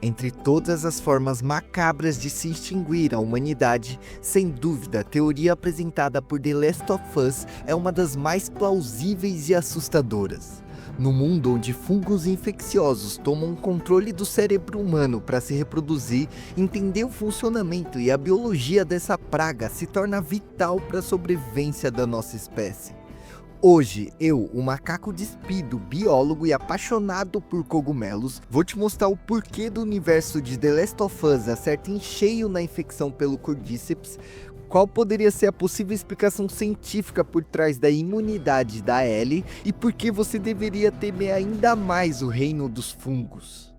Entre todas as formas macabras de se extinguir a humanidade, sem dúvida a teoria apresentada por The Last of Us é uma das mais plausíveis e assustadoras. No mundo onde fungos infecciosos tomam controle do cérebro humano para se reproduzir, entender o funcionamento e a biologia dessa praga se torna vital para a sobrevivência da nossa espécie. Hoje, eu, o macaco despido, biólogo e apaixonado por cogumelos, vou te mostrar o porquê do universo de The Last of Us acerta em cheio na infecção pelo Cordyceps, qual poderia ser a possível explicação científica por trás da imunidade da Ellie e por que você deveria temer ainda mais o reino dos fungos.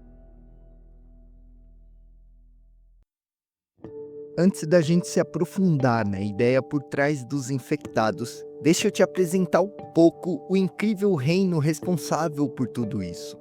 Antes da gente se aprofundar na ideia por trás dos infectados, deixa eu te apresentar um pouco o incrível reino responsável por tudo isso.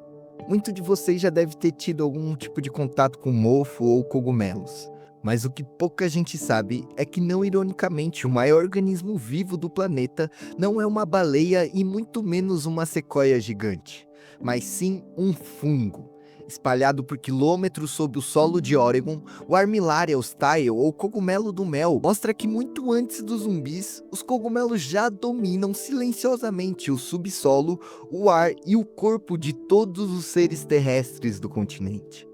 Muito de vocês já deve ter tido algum tipo de contato com mofo ou cogumelos, mas o que pouca gente sabe é que, não ironicamente, o maior organismo vivo do planeta não é uma baleia e muito menos uma sequoia gigante, mas sim um fungo. Espalhado por quilômetros sob o solo de Oregon, o Armillaria hostile, ou cogumelo do mel, mostra que muito antes dos zumbis, os cogumelos já dominam silenciosamente o subsolo, o ar e o corpo de todos os seres terrestres do continente.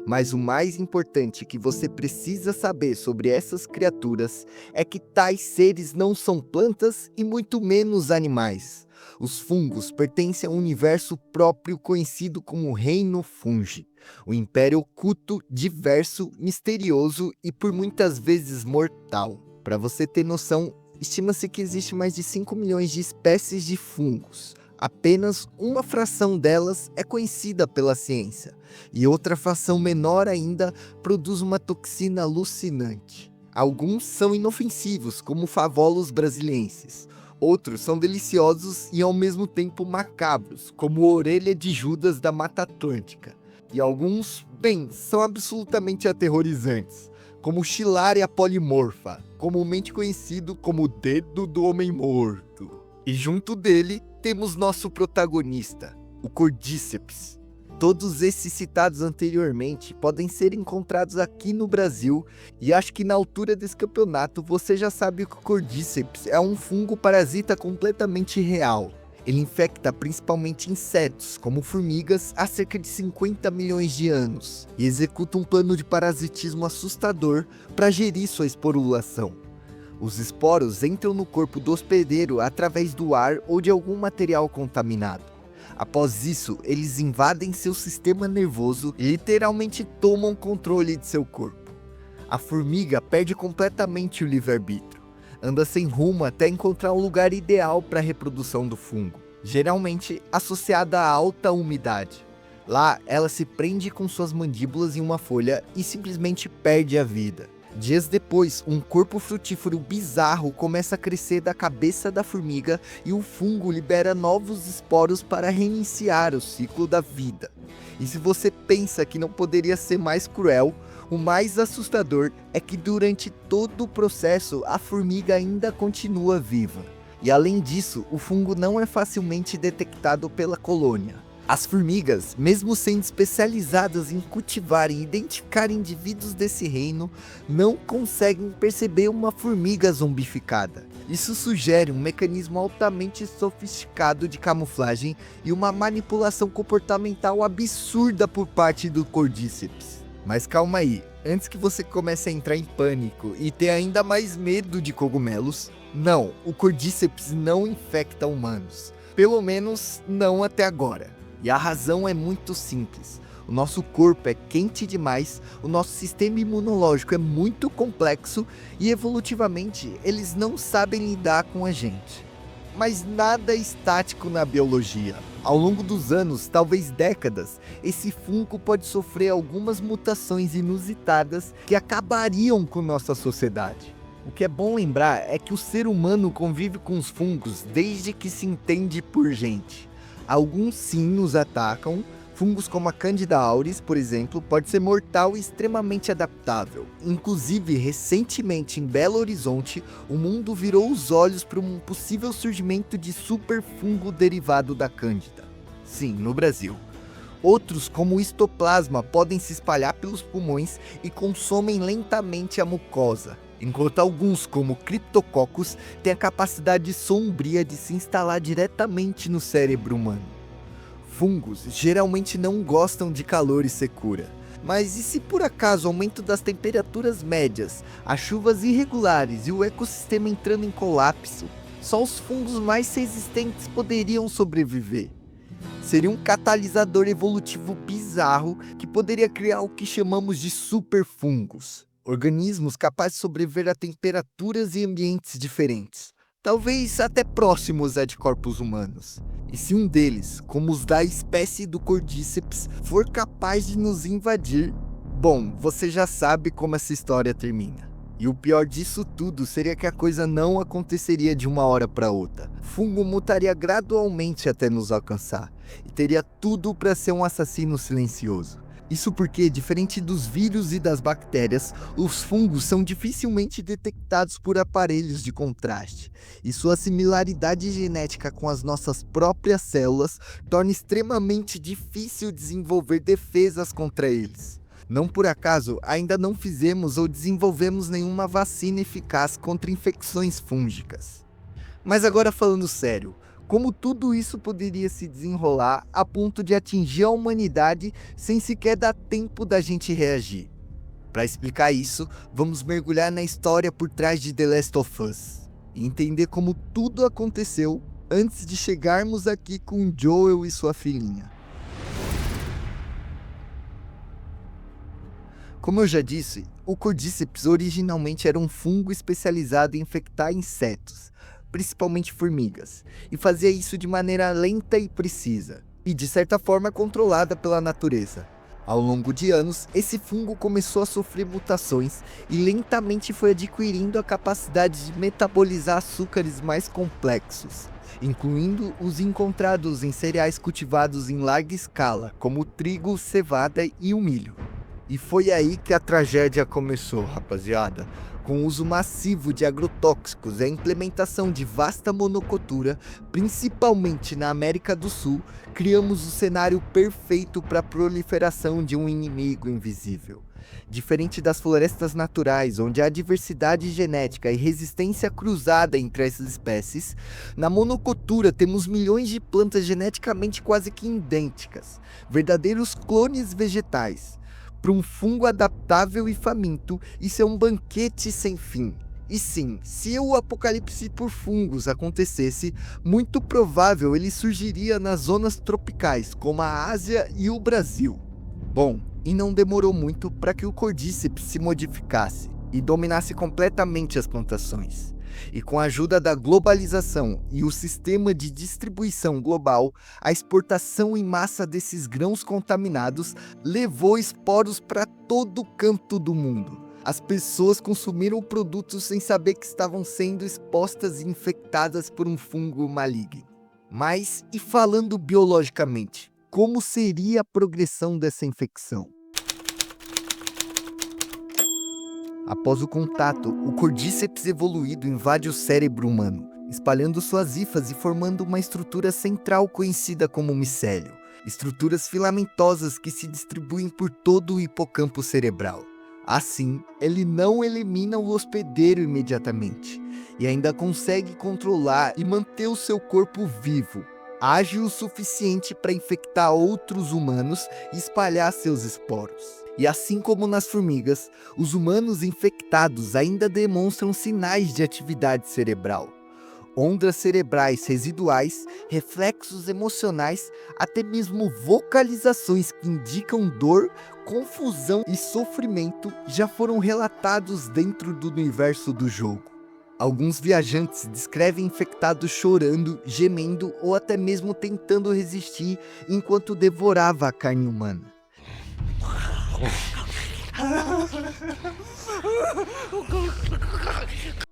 Mas o mais importante que você precisa saber sobre essas criaturas é que tais seres não são plantas e muito menos animais. Os fungos pertencem a um universo próprio conhecido como Reino Fungi, o império oculto, diverso, misterioso e por muitas vezes mortal. Para você ter noção, estima-se que existe mais de 5 milhões de espécies de fungos. Apenas uma fração delas é conhecida pela ciência, e outra fração menor ainda produz uma toxina alucinante. Alguns são inofensivos, como favolos brasilienses. Outros são deliciosos e ao mesmo tempo macabros, como a orelha de Judas da Mata Atlântica. E alguns, bem, são absolutamente aterrorizantes, como Chilaria polimorfa, comumente conhecido como o dedo do homem morto. E junto dele temos nosso protagonista, o Cordyceps. Todos esses citados anteriormente podem ser encontrados aqui no Brasil, e acho que na altura desse campeonato você já sabe que o Cordyceps é um fungo parasita completamente real. Ele infecta principalmente insetos, como formigas, há cerca de 50 milhões de anos, e executa um plano de parasitismo assustador para gerir sua esporulação. Os esporos entram no corpo do hospedeiro através do ar ou de algum material contaminado. Após isso, eles invadem seu sistema nervoso e literalmente tomam controle de seu corpo. A formiga perde completamente o livre-arbítrio. Anda sem rumo até encontrar um lugar ideal para a reprodução do fungo, geralmente associada a alta umidade. Lá, ela se prende com suas mandíbulas em uma folha e simplesmente perde a vida. Dias depois, um corpo frutífero bizarro começa a crescer da cabeça da formiga e o fungo libera novos esporos para reiniciar o ciclo da vida. E se você pensa que não poderia ser mais cruel, o mais assustador é que durante todo o processo a formiga ainda continua viva. E além disso, o fungo não é facilmente detectado pela colônia. As formigas, mesmo sendo especializadas em cultivar e identificar indivíduos desse reino, não conseguem perceber uma formiga zombificada. Isso sugere um mecanismo altamente sofisticado de camuflagem e uma manipulação comportamental absurda por parte do Cordyceps. Mas calma aí, antes que você comece a entrar em pânico e ter ainda mais medo de cogumelos, não, o Cordyceps não infecta humanos. Pelo menos não até agora. E a razão é muito simples. O nosso corpo é quente demais, o nosso sistema imunológico é muito complexo e evolutivamente eles não sabem lidar com a gente. Mas nada é estático na biologia. Ao longo dos anos, talvez décadas, esse fungo pode sofrer algumas mutações inusitadas que acabariam com nossa sociedade. O que é bom lembrar é que o ser humano convive com os fungos desde que se entende por gente. Alguns sim nos atacam, fungos como a Candida auris, por exemplo, pode ser mortal e extremamente adaptável. Inclusive, recentemente em Belo Horizonte, o mundo virou os olhos para um possível surgimento de superfungo derivado da Cândida. Sim, no Brasil. Outros, como o histoplasma, podem se espalhar pelos pulmões e consomem lentamente a mucosa, enquanto alguns, como o Cryptococcus, têm a capacidade sombria de se instalar diretamente no cérebro humano. Fungos geralmente não gostam de calor e secura, mas e se por acaso o aumento das temperaturas médias, as chuvas irregulares e o ecossistema entrando em colapso, só os fungos mais resistentes poderiam sobreviver? Seria um catalisador evolutivo bizarro que poderia criar o que chamamos de superfungos, organismos capazes de sobreviver a temperaturas e ambientes diferentes, talvez até próximos a de corpos humanos. E se um deles, como os da espécie do Cordyceps, for capaz de nos invadir, bom, você já sabe como essa história termina. E o pior disso tudo seria que a coisa não aconteceria de uma hora para outra. O fungo mutaria gradualmente até nos alcançar, e teria tudo para ser um assassino silencioso. Isso porque, diferente dos vírus e das bactérias, os fungos são dificilmente detectados por aparelhos de contraste, e sua similaridade genética com as nossas próprias células torna extremamente difícil desenvolver defesas contra eles. Não por acaso, ainda não fizemos ou desenvolvemos nenhuma vacina eficaz contra infecções fúngicas. Mas agora falando sério, como tudo isso poderia se desenrolar a ponto de atingir a humanidade sem sequer dar tempo da gente reagir? Para explicar isso, vamos mergulhar na história por trás de The Last of Us e entender como tudo aconteceu antes de chegarmos aqui com Joel e sua filhinha. Como eu já disse, o Cordyceps originalmente era um fungo especializado em infectar insetos, principalmente formigas, e fazia isso de maneira lenta e precisa, e de certa forma controlada pela natureza. Ao longo de anos, esse fungo começou a sofrer mutações e lentamente foi adquirindo a capacidade de metabolizar açúcares mais complexos, incluindo os encontrados em cereais cultivados em larga escala, como o trigo, cevada e o milho. E foi aí que a tragédia começou, rapaziada. Com o uso massivo de agrotóxicos e a implementação de vasta monocultura, principalmente na América do Sul, criamos o cenário perfeito para a proliferação de um inimigo invisível. Diferente das florestas naturais, onde há diversidade genética e resistência cruzada entre essas espécies, na monocultura temos milhões de plantas geneticamente quase que idênticas, verdadeiros clones vegetais. Para um fungo adaptável e faminto, isso é um banquete sem fim. E sim, se o apocalipse por fungos acontecesse, muito provável ele surgiria nas zonas tropicais, como a Ásia e o Brasil. Bom, e não demorou muito para que o Cordyceps se modificasse e dominasse completamente as plantações. E com a ajuda da globalização e o sistema de distribuição global, a exportação em massa desses grãos contaminados levou esporos para todo canto do mundo. As pessoas consumiram produtos sem saber que estavam sendo expostas e infectadas por um fungo maligno. Mas, e falando biologicamente, como seria a progressão dessa infecção? Após o contato, o Cordyceps evoluído invade o cérebro humano, espalhando suas hifas e formando uma estrutura central conhecida como micélio, estruturas filamentosas que se distribuem por todo o hipocampo cerebral. Assim, ele não elimina o hospedeiro imediatamente, e ainda consegue controlar e manter o seu corpo vivo, ágil o suficiente para infectar outros humanos e espalhar seus esporos. E assim como nas formigas, os humanos infectados ainda demonstram sinais de atividade cerebral. Ondas cerebrais residuais, reflexos emocionais, até mesmo vocalizações que indicam dor, confusão e sofrimento já foram relatados dentro do universo do jogo. Alguns viajantes descrevem infectados chorando, gemendo ou até mesmo tentando resistir enquanto devorava a carne humana.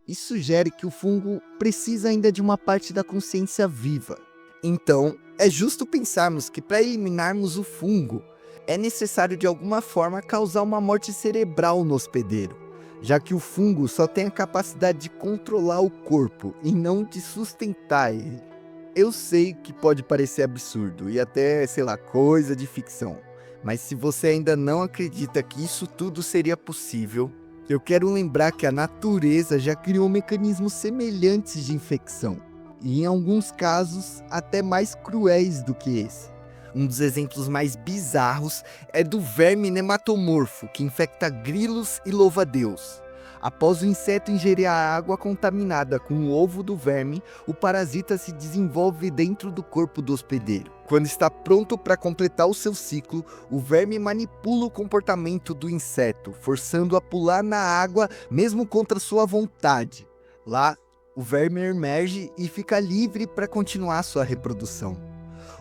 Isso sugere que o fungo precisa ainda de uma parte da consciência viva. Então, é justo pensarmos que para eliminarmos o fungo, é necessário de alguma forma causar uma morte cerebral no hospedeiro, já que o fungo só tem a capacidade de controlar o corpo e não de sustentar ele. Eu sei que pode parecer absurdo e até, sei lá, coisa de ficção, mas se você ainda não acredita que isso tudo seria possível, eu quero lembrar que a natureza já criou mecanismos semelhantes de infecção, e em alguns casos até mais cruéis do que esse. Um dos exemplos mais bizarros é do verme nematomorfo, que infecta grilos e louva-a-Deus. Após o inseto ingerir a água contaminada com o ovo do verme, o parasita se desenvolve dentro do corpo do hospedeiro. Quando está pronto para completar o seu ciclo, o verme manipula o comportamento do inseto, forçando-o a pular na água mesmo contra sua vontade. Lá, o verme emerge e fica livre para continuar sua reprodução.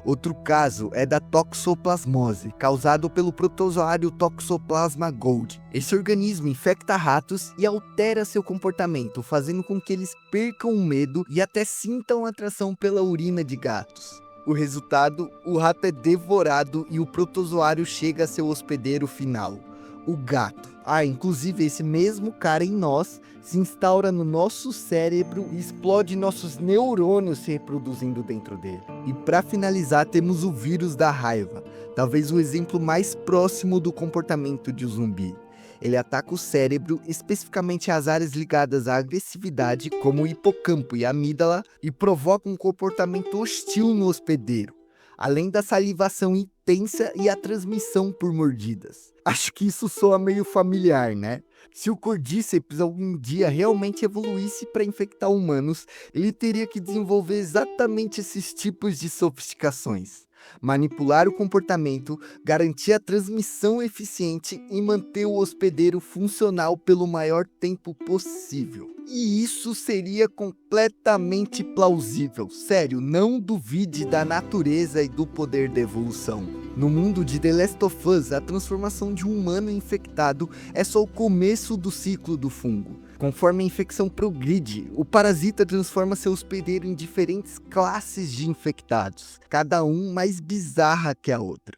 Outro caso é da toxoplasmose, causado pelo protozoário Toxoplasma gold. Esse organismo infecta ratos e altera seu comportamento, fazendo com que eles percam o medo e até sintam atração pela urina de gatos. O resultado, o rato é devorado e o protozoário chega a seu hospedeiro final, o gato. Inclusive esse mesmo cara em nós se instaura no nosso cérebro e explode nossos neurônios se reproduzindo dentro dele. E para finalizar, temos o vírus da raiva, talvez o exemplo mais próximo do comportamento de um zumbi. Ele ataca o cérebro, especificamente as áreas ligadas à agressividade, como o hipocampo e a amígdala, e provoca um comportamento hostil no hospedeiro, além da salivação intensa e a transmissão por mordidas. Acho que isso soa meio familiar, né? Se o Cordyceps algum dia realmente evoluísse para infectar humanos, ele teria que desenvolver exatamente esses tipos de sofisticações. Manipular o comportamento, garantir a transmissão eficiente e manter o hospedeiro funcional pelo maior tempo possível. E isso seria completamente plausível. Sério, não duvide da natureza e do poder da evolução. No mundo de The Last of Us, a transformação de um humano infectado é só o começo do ciclo do fungo. Conforme a infecção progride, o parasita transforma seu hospedeiro em diferentes classes de infectados, cada um mais bizarra que a outra.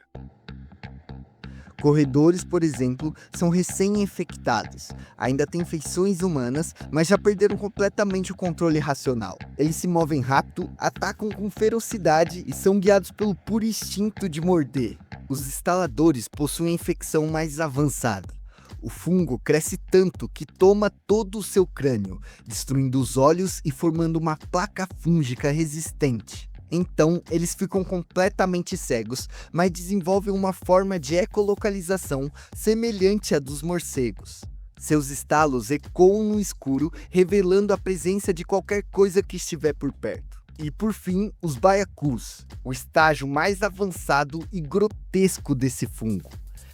Corredores, por exemplo, são recém-infectados, ainda têm feições humanas, mas já perderam completamente o controle racional. Eles se movem rápido, atacam com ferocidade e são guiados pelo puro instinto de morder. Os instaladores possuem a infecção mais avançada. O fungo cresce tanto que toma todo o seu crânio, destruindo os olhos e formando uma placa fúngica resistente. Então, eles ficam completamente cegos, mas desenvolvem uma forma de ecolocalização semelhante à dos morcegos. Seus estalos ecoam no escuro, revelando a presença de qualquer coisa que estiver por perto. E por fim, os baiacus, o estágio mais avançado e grotesco desse fungo.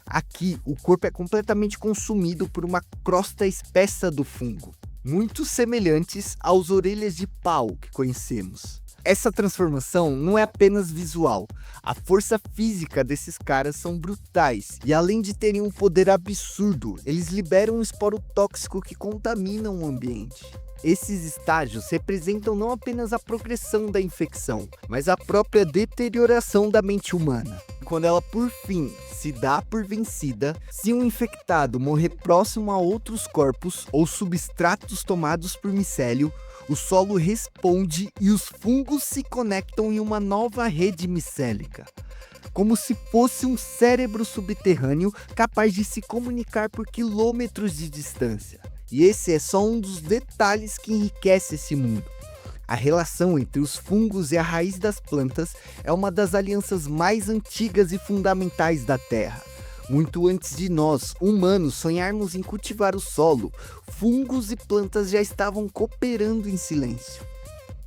Aqui, o corpo é completamente consumido por uma crosta espessa do fungo, muito semelhantes às orelhas de pau que conhecemos. Essa transformação não é apenas visual, a força física desses caras são brutais, e além de terem um poder absurdo, eles liberam um esporo tóxico que contamina o ambiente. Esses estágios representam não apenas a progressão da infecção, mas a própria deterioração da mente humana. Quando ela por fim se dá por vencida, se um infectado morrer próximo a outros corpos ou substratos tomados por micélio, o solo responde e os fungos se conectam em uma nova rede micélica, como se fosse um cérebro subterrâneo capaz de se comunicar por quilômetros de distância. E esse é só um dos detalhes que enriquece esse mundo. A relação entre os fungos e a raiz das plantas é uma das alianças mais antigas e fundamentais da Terra. Muito antes de nós, humanos, sonharmos em cultivar o solo, fungos e plantas já estavam cooperando em silêncio.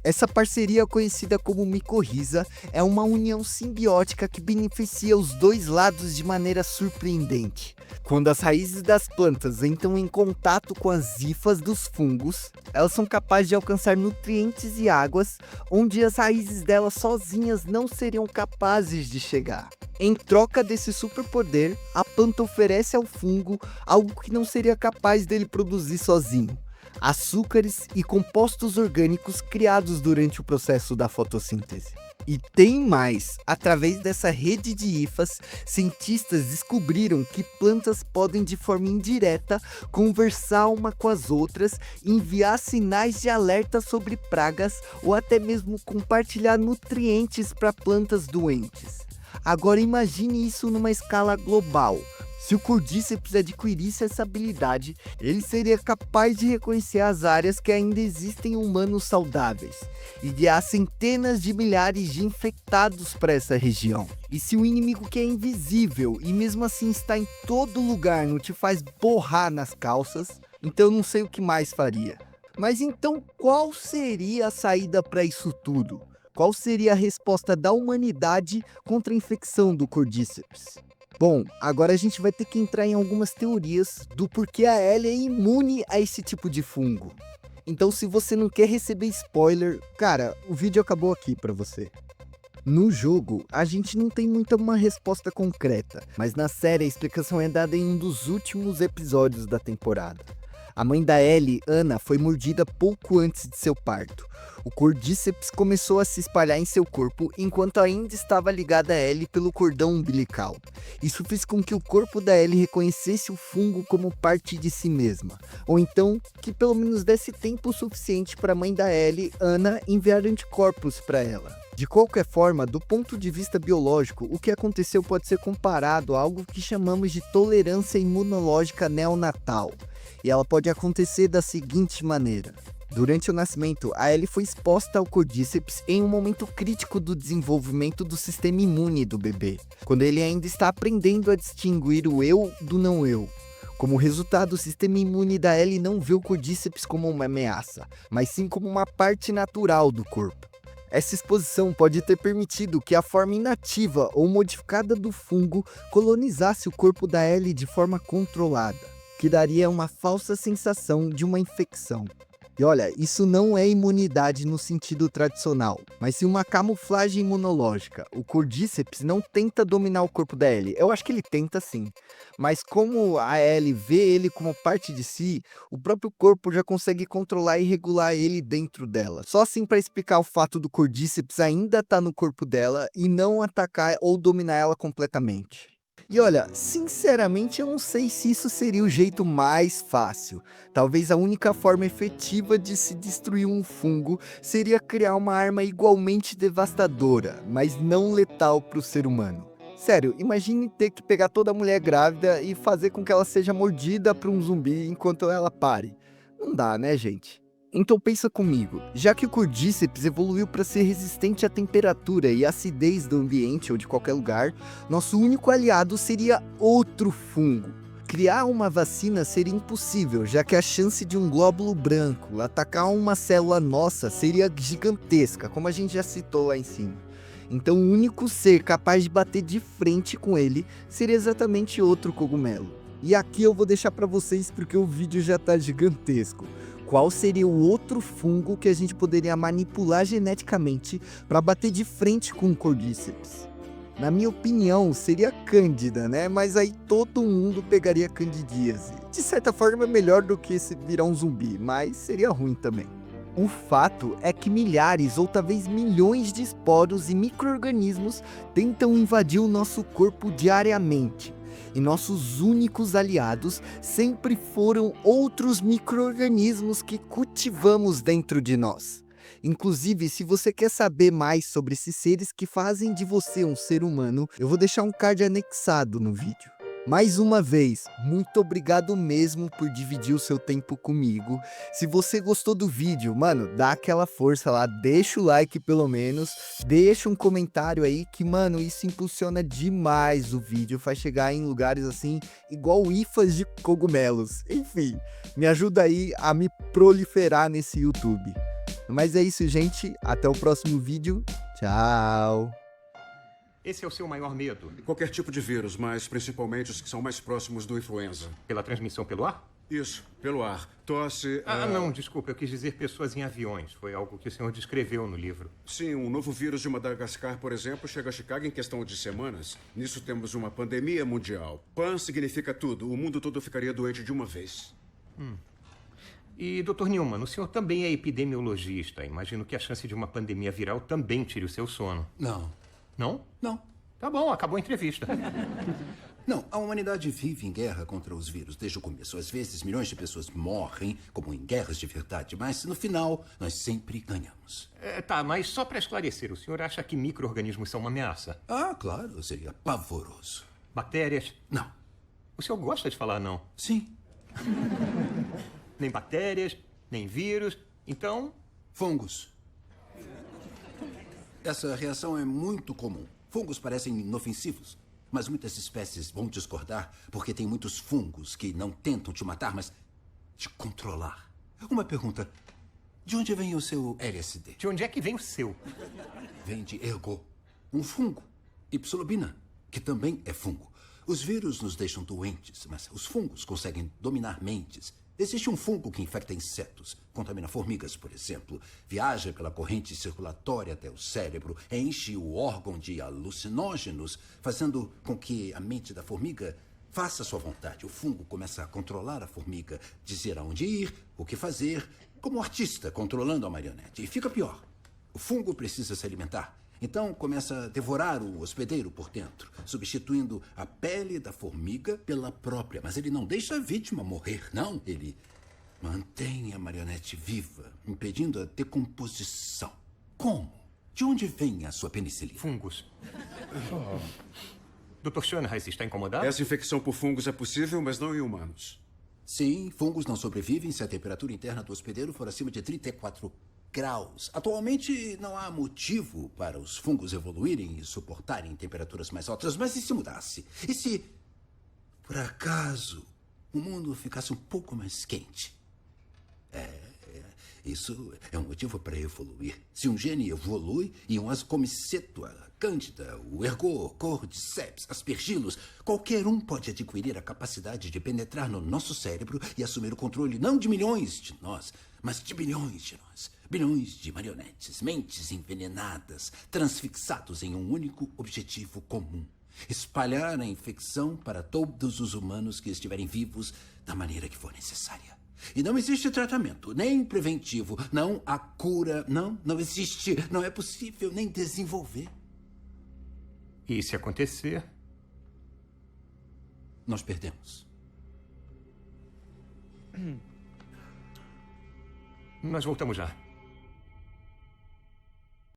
Essa parceria, conhecida como micorriza, é uma união simbiótica que beneficia os dois lados de maneira surpreendente. Quando as raízes das plantas entram em contato com as hifas dos fungos, elas são capazes de alcançar nutrientes e águas onde as raízes delas sozinhas não seriam capazes de chegar. Em troca desse superpoder, a planta oferece ao fungo algo que não seria capaz dele produzir sozinho: açúcares e compostos orgânicos criados durante o processo da fotossíntese. E tem mais! Através dessa rede de hifas, cientistas descobriram que plantas podem de forma indireta conversar uma com as outras, enviar sinais de alerta sobre pragas ou até mesmo compartilhar nutrientes para plantas doentes. Agora imagine isso numa escala global. Se o Cordyceps adquirisse essa habilidade, ele seria capaz de reconhecer as áreas que ainda existem humanos saudáveis e guiar centenas de milhares de infectados para essa região. E se o inimigo que é invisível e mesmo assim está em todo lugar não te faz borrar nas calças, então eu não sei o que mais faria. Mas então qual seria a saída para isso tudo? Qual seria a resposta da humanidade contra a infecção do Cordyceps? Bom, agora a gente vai ter que entrar em algumas teorias do porquê a Ellie é imune a esse tipo de fungo. Então, se você não quer receber spoiler, cara, o vídeo acabou aqui pra você. No jogo, a gente não tem muita uma resposta concreta, mas na série a explicação é dada em um dos últimos episódios da temporada. A mãe da Ellie, Anna, foi mordida pouco antes de seu parto. O Cordyceps começou a se espalhar em seu corpo enquanto ainda estava ligada a Ellie pelo cordão umbilical. Isso fez com que o corpo da Ellie reconhecesse o fungo como parte de si mesma, ou então que pelo menos desse tempo suficiente para a mãe da Ellie, Anna, enviar anticorpos para ela. De qualquer forma, do ponto de vista biológico, o que aconteceu pode ser comparado a algo que chamamos de tolerância imunológica neonatal. E ela pode acontecer da seguinte maneira. Durante o nascimento, a Ellie foi exposta ao Cordyceps em um momento crítico do desenvolvimento do sistema imune do bebê, quando ele ainda está aprendendo a distinguir o eu do não eu. Como resultado, o sistema imune da Ellie não vê o Cordyceps como uma ameaça, mas sim como uma parte natural do corpo. Essa exposição pode ter permitido que a forma inativa ou modificada do fungo colonizasse o corpo da Ellie de forma controlada, que daria uma falsa sensação de uma infecção. E olha, isso não é imunidade no sentido tradicional, mas sim uma camuflagem imunológica. O Cordyceps não tenta dominar o corpo da Ellie, eu acho que ele tenta sim. Mas como a Ellie vê ele como parte de si, o próprio corpo já consegue controlar e regular ele dentro dela. Só assim para explicar o fato do Cordyceps ainda estar no corpo dela e não atacar ou dominar ela completamente. E olha, sinceramente eu não sei se isso seria o jeito mais fácil. Talvez a única forma efetiva de se destruir um fungo seria criar uma arma igualmente devastadora, mas não letal para o ser humano. Sério, imagine ter que pegar toda mulher grávida e fazer com que ela seja mordida por um zumbi enquanto ela pare. Não dá, né, gente? Então pensa comigo, já que o Cordyceps evoluiu para ser resistente à temperatura e acidez do ambiente ou de qualquer lugar, nosso único aliado seria outro fungo. Criar uma vacina seria impossível, já que a chance de um glóbulo branco atacar uma célula nossa seria gigantesca, como a gente já citou lá em cima. Então o único ser capaz de bater de frente com ele seria exatamente outro cogumelo. E aqui eu vou deixar para vocês porque o vídeo já tá gigantesco. Qual seria o outro fungo que a gente poderia manipular geneticamente para bater de frente com o Cordyceps? Na minha opinião, seria Cândida, né? Mas aí todo mundo pegaria candidíase. De certa forma é melhor do que se virar um zumbi, mas seria ruim também. O fato é que milhares ou talvez milhões de esporos e micro-organismos tentam invadir o nosso corpo diariamente. E nossos únicos aliados sempre foram outros micro-organismos que cultivamos dentro de nós. Inclusive, se você quer saber mais sobre esses seres que fazem de você um ser humano, eu vou deixar um card anexado no vídeo. Mais uma vez, muito obrigado mesmo por dividir o seu tempo comigo. Se você gostou do vídeo, mano, dá aquela força lá, deixa o like pelo menos, deixa um comentário aí que, mano, isso impulsiona demais o vídeo, faz chegar em lugares assim, igual hifas de cogumelos. Enfim, me ajuda aí a me proliferar nesse YouTube. Mas é isso, gente, até o próximo vídeo, tchau! Esse é o seu maior medo? Qualquer tipo de vírus, mas principalmente os que são mais próximos do influenza. Pela transmissão pelo ar? Isso, pelo ar. Tosse... Não, desculpa, eu quis dizer pessoas em aviões. Foi algo que o senhor descreveu no livro. Sim, um novo vírus de Madagascar, por exemplo, chega a Chicago em questão de semanas. Nisso temos uma pandemia mundial. Pan significa tudo. O mundo todo ficaria doente de uma vez. E, Dr. Newman, o senhor também é epidemiologista. Imagino que a chance de uma pandemia viral também tire o seu sono. Não. Não? Não. Tá bom, acabou a entrevista. Não, a humanidade vive em guerra contra os vírus desde o começo. Às vezes, milhões de pessoas morrem, como em guerras de verdade, mas no final, nós sempre ganhamos. Tá, mas só para esclarecer, o senhor acha que micro-organismos são uma ameaça? Ah, claro, seria pavoroso. Bactérias? Não. O senhor gosta de falar não? Sim. Nem bactérias, nem vírus. Então, Fungos. Essa reação é muito comum. Fungos parecem inofensivos, mas muitas espécies vão discordar porque tem muitos fungos que não tentam te matar, mas te controlar. Uma pergunta. De onde vem o seu LSD? de onde é que vem o seu? Vem de ergo, um fungo. E psilocibina, que também é fungo. Os vírus nos deixam doentes, mas os fungos conseguem dominar mentes. Existe um fungo que infecta insetos, contamina formigas, por exemplo, viaja pela corrente circulatória até o cérebro, enche o órgão de alucinógenos, fazendo com que a mente da formiga faça sua vontade. O fungo começa a controlar a formiga, dizer aonde ir, o que fazer, como um artista controlando a marionete. E fica pior. O fungo precisa se alimentar. Então começa a devorar o hospedeiro por dentro, substituindo a pele da formiga pela própria. Mas ele não deixa a vítima morrer, não. Ele mantém a marionete viva, impedindo a decomposição. Como? De onde vem a sua penicilina? Fungos. Dr. Schoenheis está incomodado? Essa infecção por fungos é possível, mas não em humanos. Sim, fungos não sobrevivem se a temperatura interna do hospedeiro for acima de 34 graus. Atualmente, não há motivo para os fungos evoluírem e suportarem temperaturas mais altas. Mas e se mudasse? E se, por acaso, o mundo ficasse um pouco mais quente? Isso é um motivo para evoluir. Se um gene evolui e um ascomiceto, a cândida, o ergot, cordyceps, aspergillus, qualquer um pode adquirir a capacidade de penetrar no nosso cérebro e assumir o controle não de milhões de nós, mas de bilhões de nós. Bilhões de marionetes, mentes envenenadas, transfixados em um único objetivo comum. Espalhar a infecção para todos os humanos que estiverem vivos da maneira que for necessária. E não existe tratamento, nem preventivo, não há cura, não existe, não é possível nem desenvolver. E se acontecer? Nós perdemos. Nós voltamos já.